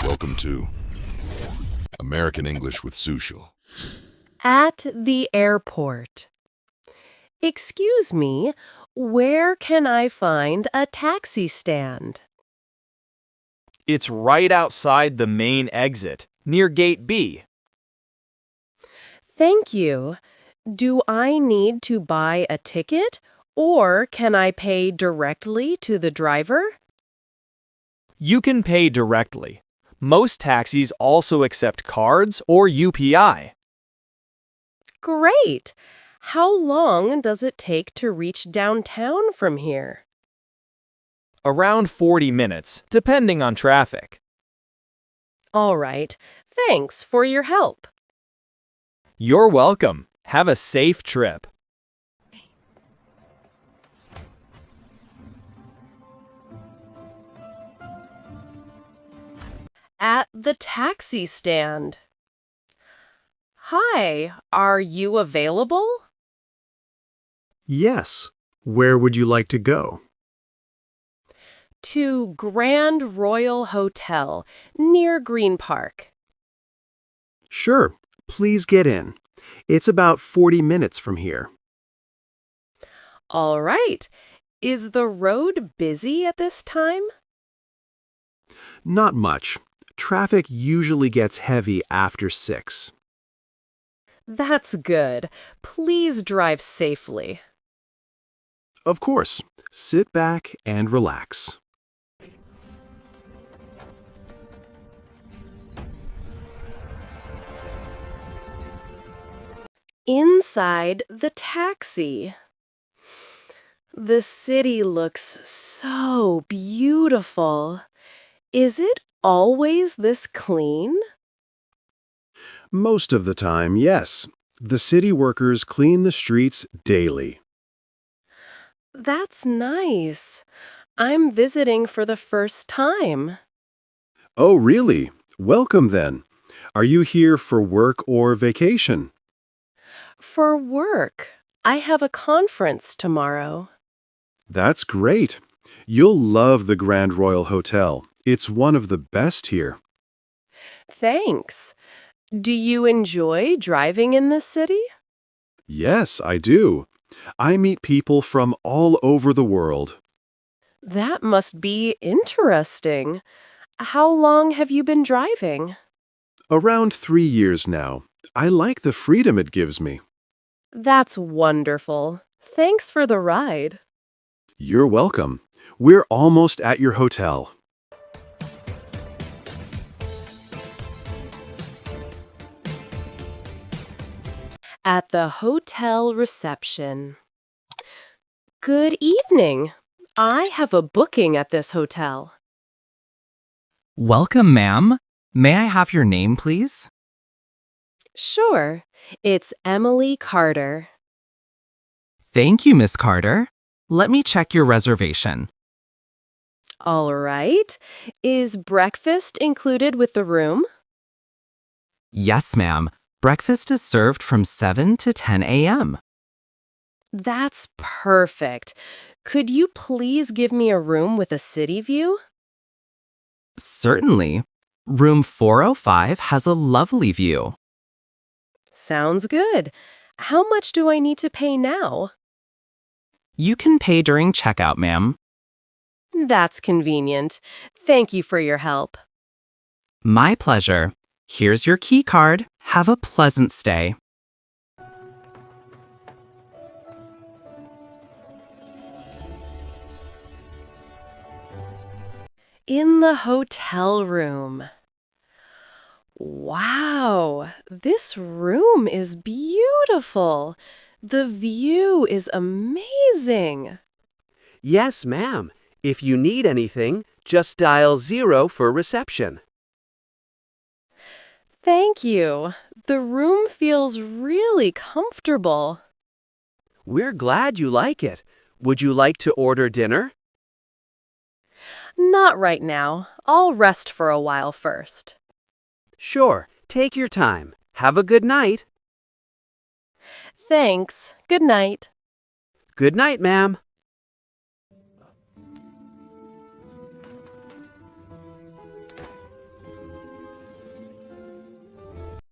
Welcome to American English with Sushil. At the airport. Excuse me, where can I find a taxi stand? It's right outside the main exit, near Gate B. Thank you. Do I need to buy a ticket or can I pay directly to the driver? You can pay directly. Most taxis also accept cards or UPI. Great! How long does it take to reach downtown from here? Around 40 minutes, depending on traffic. All right. Thanks for your help. You're welcome. Have a safe trip. At the taxi stand. Hi, are you available? Yes. Where would you like to go? To Grand Royal Hotel, near Green Park. Sure. Please get in. It's about 40 minutes from here. All right. Is the road busy at this time? Not much. Traffic usually gets heavy after 6. That's good. Please drive safely. Of course. Sit back and relax. Inside the taxi. The city looks so beautiful. Is it always this clean? Most of the time, yes. The city workers clean the streets daily. That's nice. I'm visiting for the first time. Oh, really? Welcome then. Are you here for work or vacation? For work. I have a conference tomorrow. That's great. You'll love the Grand Royal Hotel. It's one of the best here. Thanks. Do you enjoy driving in the city? Yes, I do. I meet people from all over the world. That must be interesting. How long have you been driving? Around 3 years now. I like the freedom it gives me. That's wonderful. Thanks for the ride. You're welcome. We're almost at your hotel. At the hotel reception. Good evening. I have a booking at this hotel. Welcome, ma'am. May I have your name, please? Sure. It's Emily Carter. Thank you, Miss Carter. Let me check your reservation. All right. Is breakfast included with the room? Yes, ma'am. Breakfast is served from 7 to 10 a.m. That's perfect. Could you please give me a room with a city view? Certainly. Room 405 has a lovely view. Sounds good. How much do I need to pay now? You can pay during checkout, ma'am. That's convenient. Thank you for your help. My pleasure. Here's your key card. Have a pleasant stay. In the hotel room. Wow, this room is beautiful. The view is amazing. Yes, ma'am. If you need anything, just dial 0 for reception. Thank you. The room feels really comfortable. We're glad you like it. Would you like to order dinner? Not right now. I'll rest for a while first. Sure, take your time. Have a good night. Thanks. Good night. Good night, ma'am.